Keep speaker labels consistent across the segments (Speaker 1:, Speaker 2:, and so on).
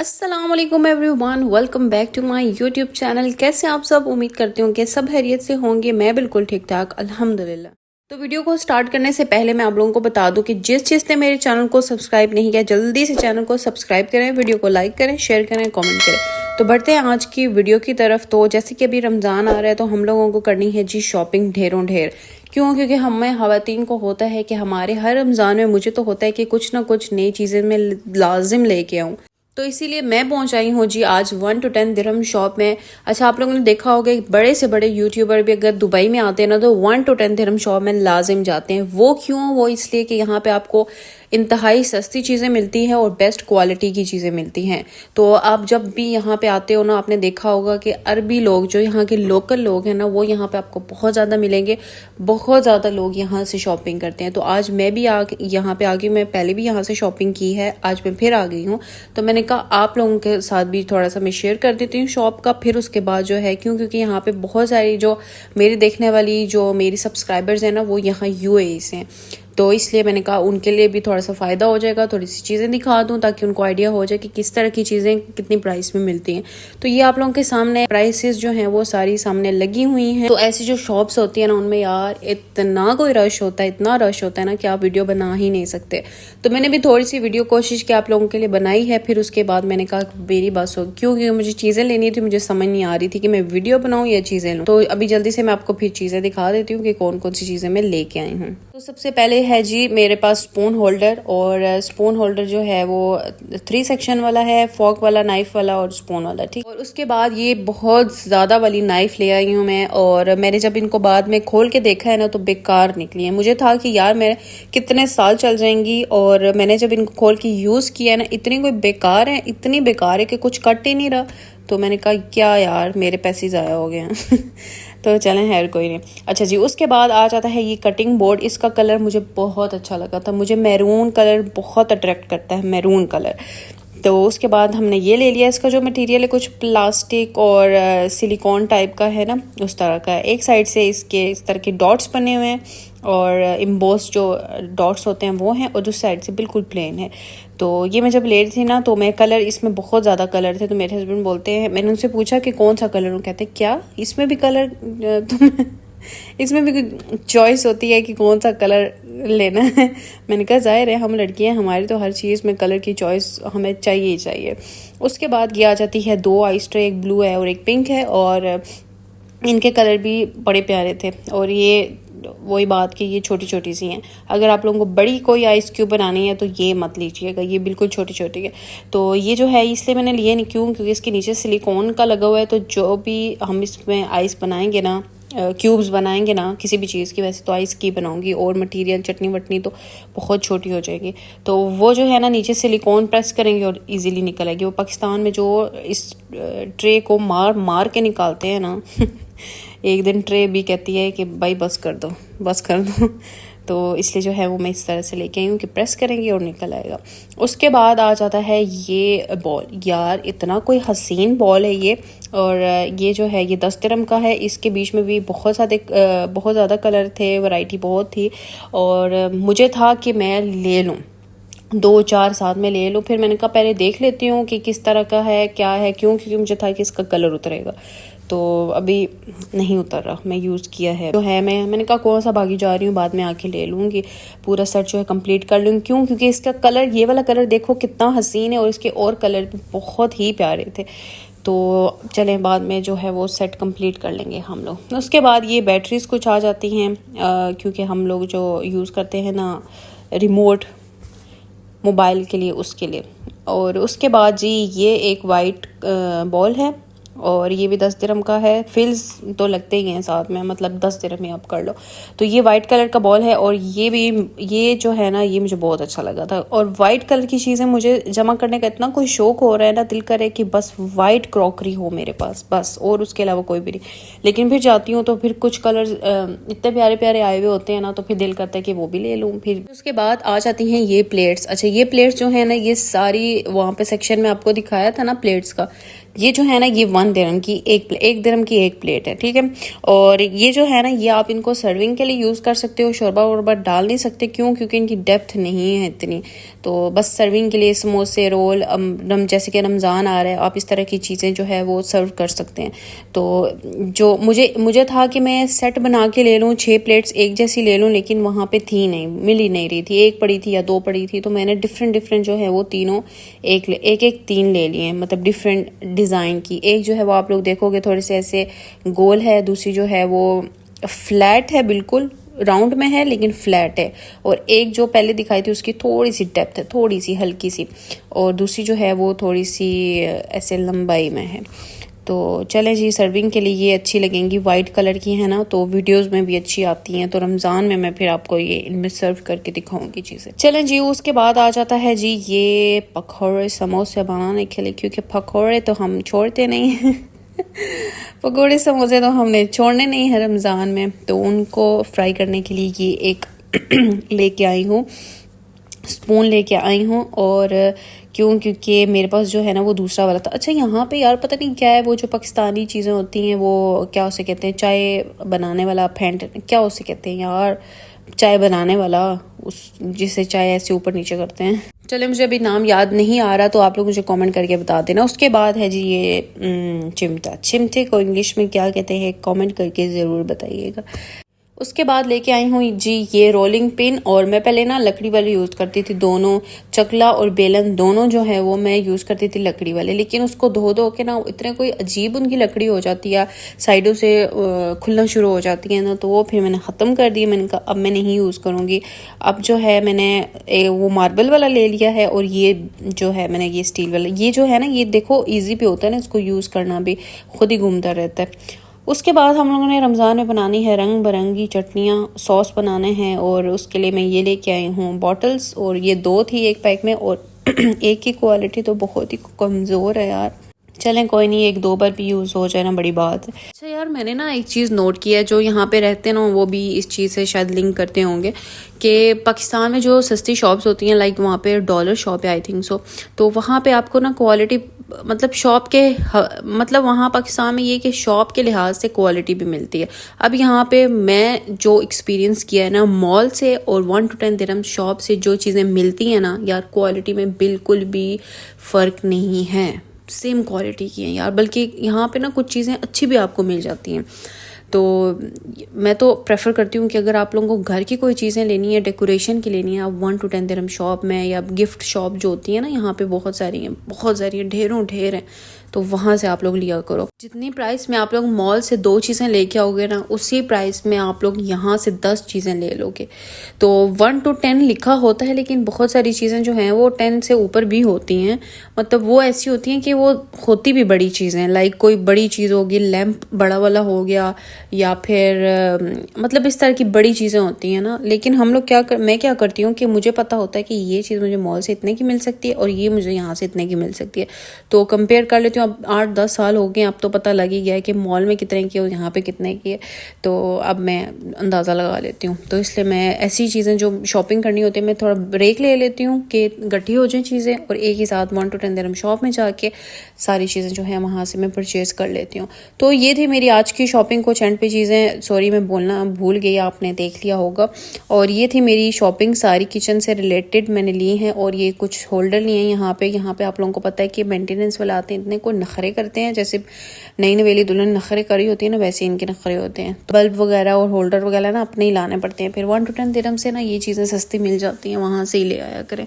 Speaker 1: अस्सलाम वालेकुम everyone, welcome back to my YouTube channel. कैसे आप सब? उम्मीद करती हूँ कि सब खैरियत से होंगे। मैं बिल्कुल ठीक ठाक अल्हम्दुलिल्लाह। तो वीडियो को स्टार्ट करने से पहले मैं आप लोगों को बता दूं कि जिस ने मेरे चैनल को सब्सक्राइब नहीं किया, जल्दी से चैनल को सब्सक्राइब करें, वीडियो को लाइक करें, शेयर करें, कमेंट करें। तो बढ़ते हैं आज की वीडियो की तरफ। तो जैसे कि अभी रमज़ान आ रहा है तो हम लोगों को करनी है जी शॉपिंग ढेरों ढेर। क्यों? क्योंकि हमें खवातीन को होता है कि हमारे हर रमज़ान में, मुझे तो होता है कि कुछ ना कुछ नई चीज़ें मैं लाजिम लेके आऊँ। तो इसीलिए मैं पहुंच आई हूँ जी आज 1 to 10 दिरहम शॉप में। अच्छा, आप लोगों ने देखा होगा बड़े से बड़े यूट्यूबर भी अगर दुबई में आते हैं ना तो 1 to 10 दिरहम शॉप में लाजिम जाते हैं। वो क्यों? वो इसलिए कि यहाँ पे आपको इंतहाई सस्ती चीज़ें मिलती हैं और बेस्ट क्वालिटी की चीज़ें मिलती हैं। तो आप जब भी यहाँ पे आते हो ना, आपने देखा होगा कि अरबी लोग, जो यहाँ के लोकल लोग हैं ना, वो यहाँ पे आपको बहुत ज़्यादा मिलेंगे। बहुत ज़्यादा लोग यहाँ से शॉपिंग करते हैं। तो आज मैं भी यहाँ पे आ गई। मैं पहले भी यहाँ से शॉपिंग की है, आज मैं फिर आ गई हूँ। तो मैंने कहा आप लोगों के साथ भी थोड़ा सा मैं शेयर कर देती हूँ शॉप का। फिर उसके बाद जो है, क्योंकि यहाँ पे बहुत सारी जो मेरी देखने वाली जो मेरी सब्सक्राइबर्स हैं ना, वो यहाँ यूएई से हैं। तो इसलिए मैंने कहा उनके लिए भी थोड़ा सा फ़ायदा हो जाएगा, थोड़ी सी चीज़ें दिखा दूं ताकि उनको आइडिया हो जाए कि किस तरह की चीज़ें कितनी प्राइस में मिलती हैं। तो ये आप लोगों के सामने प्राइसेस जो हैं वो सारी सामने लगी हुई हैं। तो ऐसी जो शॉप्स होती हैं ना, उनमें यार इतना कोई रश होता है, इतना रश होता है ना कि आप वीडियो बना ही नहीं सकते। तो मैंने भी थोड़ी सी वीडियो कोशिश की आप लोगों के लिए बनाई है। फिर उसके बाद मैंने कहा मेरी बस हो, क्योंकि मुझे चीज़ें लेनी थी, मुझे समझ नहीं आ रही थी कि मैं वीडियो बनाऊँ या चीज़ें लूँ। तो अभी जल्दी से मैं आपको फिर चीज़ें दिखा देती हूँ कि कौन कौन सी चीज़ें मैं लेके आई हूँ। तो सबसे पहले है जी मेरे पास स्पून होल्डर। और स्पून होल्डर जो है वो 3 सेक्शन वाला है, फॉक वाला, नाइफ वाला और स्पून वाला, ठीक। और उसके बाद ये बहुत ज़्यादा वाली नाइफ ले आई हूँ मैं। और मैंने जब इनको बाद में खोल के देखा है ना तो बेकार निकली है। मुझे था कि यार मेरे कितने साल चल जाएंगी, और मैंने जब इनको खोल के यूज़ किया ना, इतनी कोई बेकार है, इतनी बेकार है कि कुछ कट ही नहीं रहा। तो मैंने कहा क्या यार, मेरे पैसे ज़ाया हो गए हैं। तो चलें, खैर कोई नहीं। अच्छा जी, उसके बाद आ जाता है ये कटिंग बोर्ड। इसका कलर मुझे बहुत अच्छा लगा था। मुझे मैरून कलर बहुत अट्रैक्ट करता है, मैरून कलर। तो उसके बाद हमने ये ले लिया। इसका जो मटेरियल है कुछ प्लास्टिक और सिलिकॉन टाइप का है ना, उस तरह का है। एक साइड से इसके इस तरह के डॉट्स बने हुए हैं और इम्बोस जो डॉट्स होते हैं वो हैं, और दूसरी साइड से बिल्कुल प्लेन है। तो ये मैं जब ले रही थी ना तो मैं कलर, इसमें बहुत ज़्यादा कलर थे। तो मेरे हस्बैंड बोलते हैं, मैंने उनसे पूछा कि कौन सा कलर हूँ, कहते क्या इसमें भी कलर तुम इसमें भी चॉइस होती है कि कौन सा कलर लेना है। मैंने कहा जाहिर है हम लड़कियां, हमारी तो हर चीज़ में कलर की चॉइस हमें चाहिए ही चाहिए। उसके बाद ये आ जाती है 2 आइस ट्रे, एक ब्लू है और एक पिंक है। और इनके कलर भी बड़े प्यारे थे। और ये वही बात कि ये छोटी छोटी सी हैं। अगर आप लोगों को बड़ी कोई आइस क्यूब बनानी है तो ये मत लीजिएगा, ये बिल्कुल छोटी छोटी है। तो ये जो है इसलिए मैंने लिए नहीं, क्यों? क्योंकि इसके नीचे सिलिकॉन का लगा हुआ है। तो जो भी हम इसमें आइस बनाएंगे ना, क्यूब्स बनाएंगे ना किसी भी चीज़ की, वैसे तो आइस की बनाऊंगी, और मटेरियल चटनी वटनी तो बहुत छोटी हो जाएगी। तो वो जो है ना, नीचे सिलिकॉन प्रेस करेंगे और इजीली निकल आएगी। वो पाकिस्तान में जो इस ट्रे को मार मार के निकालते हैं ना एक दिन ट्रे भी कहती है कि भाई बस कर दो, बस कर दो। तो इसलिए जो है वो मैं इस तरह से लेके आई हूँ कि प्रेस करेंगे और निकल आएगा। उसके बाद आ जाता है ये बॉल। यार इतना कोई हसीन बॉल है ये। और ये जो है ये 10 दिरहम का है। इसके बीच में भी बहुत ज़्यादा कलर थे, वैरायटी बहुत थी। और मुझे था कि मैं ले लूँ, 2-4 साथ में ले लूँ। फिर मैंने कहा पहले देख लेती हूँ कि किस तरह का है, क्या है, क्यों? क्योंकि मुझे था कि इसका कलर उतरेगा। तो अभी नहीं उतर रहा, मैं यूज़ किया है तो है। मैंने कहा कौन सा भागी जा रही हूँ, बाद में आके ले लूँगी, पूरा सेट जो है कंप्लीट कर लूँगी। क्यों? क्योंकि इसका कलर, ये वाला कलर देखो कितना हसीन है, और इसके और कलर भी बहुत ही प्यारे थे। तो चलें बाद में जो है वो सेट कंप्लीट कर लेंगे हम लोग। उसके बाद ये बैटरीज कुछ आ जाती हैं, क्योंकि हम लोग जो यूज़ करते हैं ना रिमोट मोबाइल के लिए, उसके लिए। और उसके बाद जी ये एक वाइट बॉल है, और ये भी 10 दिरहम का है। फिल्स तो लगते ही हैं साथ में, मतलब 10 दिरहम ही आप कर लो। तो ये वाइट कलर का बॉल है। और ये जो है ना, ये मुझे बहुत अच्छा लगा था। और वाइट कलर की चीज़ें मुझे जमा करने का इतना कोई शौक हो रहा है ना, दिल करे कि बस वाइट क्रॉकरी हो मेरे पास, बस, और उसके अलावा कोई भी नहीं। लेकिन फिर जाती हूँ तो फिर कुछ कलर इतने प्यारे प्यारे आए हुए होते हैं ना, तो फिर दिल करता है कि वो भी ले लूँ। फिर उसके बाद आ जाती हैं ये प्लेट्स। अच्छा, ये प्लेट्स जो है ना, ये सारी वहाँ पे सेक्शन में आपको दिखाया था ना प्लेट्स का, ये जो है ना ये 1 दिरहम की एक दिरहम की एक प्लेट है, ठीक है। और ये जो है ना ये आप इनको सर्विंग के लिए यूज़ कर सकते हो, शोरबा वोरबा डाल नहीं सकते, क्यों? क्योंकि इनकी डेप्थ नहीं है इतनी, तो बस सर्विंग के लिए समोसे रोल जैसे कि रमज़ान आ रहा है, आप इस तरह की चीज़ें जो है वो सर्व कर सकते हैं। तो जो मुझे था कि मैं सेट बना के ले लूँ, 6 प्लेट्स एक जैसी ले लूँ, लेकिन वहाँ पे थी नहीं, मिल ही नहीं रही थी, एक पड़ी थी या 2 पड़ी थी, तो मैंने डिफरेंट जो है वो तीनों एक 3 ले लिए, मतलब डिफरेंट डिज़ाइन की। एक जो है वो आप लोग देखोगे थोड़े से ऐसे गोल है, दूसरी जो है वो फ्लैट है, बिल्कुल राउंड में है लेकिन फ्लैट है, और एक जो पहले दिखाई थी उसकी थोड़ी सी डेप्थ है, थोड़ी सी हल्की सी, और दूसरी जो है वो थोड़ी सी ऐसे लंबाई में है। तो चलें जी, सर्विंग के लिए ये अच्छी लगेंगी, वाइट कलर की है ना, तो वीडियोस में भी अच्छी आती हैं, तो रमज़ान में मैं फिर आपको ये इनमें सर्व करके दिखाऊंगी चीज़ें। चलें जी, उसके बाद आ जाता है जी ये पकौड़े समोसे बनाने के लिए, क्योंकि पकौड़े तो हम छोड़ते नहीं हैं पकौड़े समोसे तो हमने छोड़ने नहीं है रमज़ान में, तो उनको फ्राई करने के लिए ये एक लेके आई हूँ, स्पून लेके आई हूँ। और क्योंकि मेरे पास जो है ना वो दूसरा वाला था। अच्छा, यहाँ पे यार पता नहीं क्या है, वो जो पाकिस्तानी चीज़ें होती हैं वो क्या उसे कहते हैं, चाय बनाने वाला फेंट, क्या उसे कहते हैं यार, चाय बनाने वाला, उस जिससे चाय ऐसे ऊपर नीचे करते हैं। चले, मुझे अभी नाम याद नहीं आ रहा, तो आप लोग मुझे कमेंट करके बता देना। उसके बाद है जी ये चिमटे को इंग्लिश में क्या कहते हैं, कमेंट करके ज़रूर बताइएगा। उसके बाद लेके आई हूँ जी ये रोलिंग पिन, और मैं पहले ना लकड़ी वाले यूज़ करती थी, दोनों चकला और बेलन दोनों जो है वो मैं यूज़ करती थी लकड़ी वाले, लेकिन उसको धो के ना इतने कोई अजीब उनकी लकड़ी हो जाती है, साइडों से खुलना शुरू हो जाती है ना, तो वो फिर मैंने ख़त्म कर दी। मैंने कहा अब मैं नहीं यूज़ करूँगी। अब जो है मैंने वो मार्बल वाला ले लिया है, और ये जो है मैंने ये स्टील वाला, ये जो है ना ये देखो ईजी भी होता है ना, इसको यूज़ करना भी खुद ही घूमता रहता है। उसके बाद हम लोगों ने रमज़ान में बनानी है रंग बिरंगी चटनियाँ, सॉस बनाने हैं, और उसके लिए मैं ये लेके आई हूँ बॉटल्स, और ये 2 थी एक पैक में, और एक की क्वालिटी तो बहुत ही कमज़ोर है यार। चलें कोई नहीं, 1-2 बार भी यूज़ हो जाए ना, बड़ी बात है। अच्छा यार, मैंने ना एक चीज़ नोट किया है, जो यहाँ पे रहते हैं ना वो भी इस चीज़ से शायद लिंक करते होंगे, कि पाकिस्तान में जो सस्ती शॉप्स होती हैं, लाइक वहाँ पे डॉलर शॉप है आई थिंक सो, तो वहाँ पे आपको ना क्वालिटी, मतलब शॉप के मतलब वहाँ पाकिस्तान में ये कि शॉप के लिहाज से क्वालिटी भी मिलती है। अब यहाँ पे मैं जो एक्सपीरियंस किया है ना, मॉल से और 1 to 10 दिरहम शॉप से जो चीज़ें मिलती हैं ना यार, क्वालिटी में बिल्कुल भी फ़र्क नहीं है, सेम क्वालिटी की हैं यार, बल्कि यहाँ पे ना कुछ चीज़ें अच्छी भी आपको मिल जाती हैं। तो मैं तो प्रेफर करती हूँ कि अगर आप लोगों को घर की कोई चीज़ें लेनी है, डेकोरेशन की लेनी है, आप 1 to 10 दिरहम शॉप में, या गिफ्ट शॉप जो होती है ना यहाँ पे बहुत सारी हैं, ढेरों ढेर हैं, तो वहाँ से आप लोग लिया करो। जितनी प्राइस में आप लोग मॉल से 2 चीज़ें लेके आओगे ना, उसी प्राइस में आप लोग यहाँ से 10 चीज़ें ले लोगे। तो 1 to 10 लिखा होता है, लेकिन बहुत सारी चीज़ें जो हैं वो 10 से ऊपर भी होती हैं, मतलब वो ऐसी होती हैं कि वो होती भी बड़ी चीज़ें, लाइक कोई बड़ी चीज़ होगी, लैंप बड़ा वाला हो गया, या फिर मतलब इस तरह की बड़ी चीज़ें होती हैं ना। लेकिन हम लोग मैं क्या करती हूँ कि मुझे पता होता है कि ये चीज़ मुझे मॉल से इतने की मिल सकती है, और ये मुझे यहाँ से इतने की मिल सकती है, तो कंपेयर कर लेती हूँ। अब 8-10 साल हो गए, अब तो पता लग ही गया है कि मॉल में कितने की है और यहाँ पे कितने की है, तो अब मैं अंदाज़ा लगा लेती हूँ। तो इसलिए मैं ऐसी चीज़ें जो शॉपिंग करनी होती है, मैं थोड़ा ब्रेक ले लेती हूँ कि गट्ठी हो जाए चीज़ें, और एक ही साथ 1 to 10 दिरहम शॉप में जाके सारी चीज़ें जो है वहाँ से मैं परचेज़ कर लेती हूँ। तो ये थी मेरी आज की शॉपिंग। कुछ एंड पे चीज़ें सॉरी मैं बोलना भूल गई, आपने देख लिया होगा। और ये थी मेरी शॉपिंग, सारी किचन से रिलेटेड मैंने ली हैं, और ये कुछ होल्डर लिए हैं यहाँ पे आप लोगों को पता है कि मेंटेनेंस वाले आते हैं, इतने को नखरे करते हैं, जैसे नई नवेली दुल्हन नखरे करी होती है ना, वैसे इनके नखरे होते हैं। तो बल्ब वगैरह और होल्डर वगैरह ना अपने ही लाने पड़ते हैं, फिर 1 to 10 दिरहम से ना ये चीज़ें सस्ती मिल जाती हैं, वहाँ से ही ले आया करें।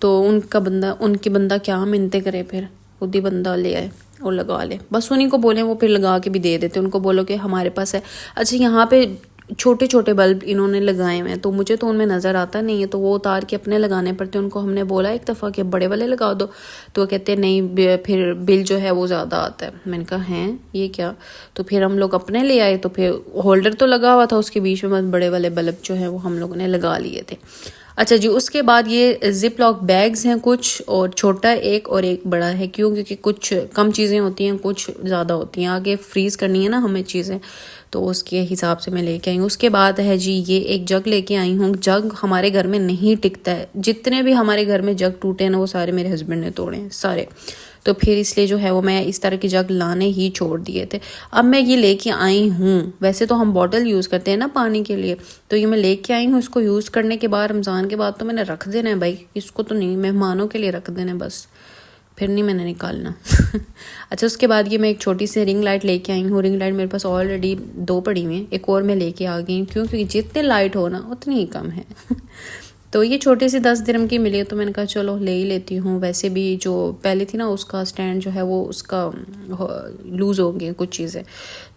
Speaker 1: तो उनकी बंदा क्या मिन्नतें करे, फिर खुद ही बंदा ले आए और लगा ले, बस उन्हीं को बोले वो फिर लगा के भी दे देते, उनको बोलो कि हमारे पास है। अच्छा, यहाँ पे छोटे छोटे बल्ब इन्होंने लगाए हुए हैं, तो मुझे तो उनमें नज़र आता नहीं है, तो वो उतार के अपने लगाने पड़ते हैं। उनको हमने बोला एक दफ़ा कि बड़े वाले लगा दो, तो वो कहते हैं नहीं, फिर बिल जो है वो ज़्यादा आता है। मैंने कहा हैं ये क्या, तो फिर हम लोग अपने ले आए, तो फिर होल्डर तो लगा हुआ था उसके बीच में, बस बड़े वाले बल्ब जो है वो हम लोगों ने लगा लिए थे। अच्छा जी, उसके बाद ये जिप लॉक बैग्स हैं कुछ, और छोटा एक और एक बड़ा है, क्योंकि कुछ कम चीज़ें होती हैं, कुछ ज़्यादा होती हैं, आगे फ्रीज़ करनी है ना हमें चीज़ें, तो उसके हिसाब से मैं लेके आई हूँ। उसके बाद है जी ये एक जग लेके आई हूँ। जग हमारे घर में नहीं टिकता है, जितने भी हमारे घर में जग टूटे हैं ना वो सारे मेरे हस्बैंड ने तोड़े हैं सारे, तो फिर इसलिए जो है वो मैं इस तरह की जग लाने ही छोड़ दिए थे। अब मैं ये लेके आई हूँ, वैसे तो हम बॉटल यूज़ करते हैं ना पानी के लिए, तो ये मैं लेके आई हूँ। इसको यूज़ करने के बाद रमज़ान के बाद तो मैंने रख देना है भाई, इसको तो नहीं, मेहमानों के लिए रख देना है बस, फिर नहीं मैंने निकालना। अच्छा, उसके बाद ये मैं एक छोटी सी रिंग लाइट लेके आई हूँ। रिंग लाइट मेरे पास ऑलरेडी 2 पड़ी हुई हैं, एक और मैं लेके आ गई हूँ, क्योंकि जितने लाइट हो ना उतनी ही कम है। तो ये छोटी सी 10 दिरहम की मिली है, तो मैंने कहा चलो ले ही लेती हूँ। वैसे भी जो पहले थी ना उसका स्टैंड जो है वो उसका लूज़ हो गए कुछ चीज़ें,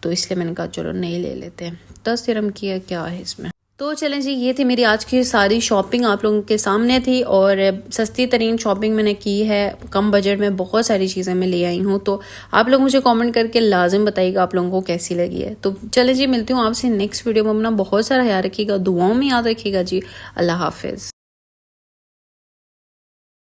Speaker 1: तो इसलिए मैंने कहा चलो नहीं ले लेते हैं। 10 दिरहम की है, क्या है इसमें। तो चलें जी, ये थी मेरी आज की सारी शॉपिंग, आप लोगों के सामने थी। और सस्ती तरीन शॉपिंग मैंने की है, कम बजट में बहुत सारी चीज़ें मैं ले आई हूँ। तो आप लोग मुझे कमेंट करके लाजिम बताइएगा आप लोगों को कैसी लगी है। तो चलें जी, मिलती हूँ आपसे नेक्स्ट वीडियो में। अपना बहुत सारा ख्याल रखिएगा, दुआओं में याद रखिएगा जी। अल्लाह हाफिज़।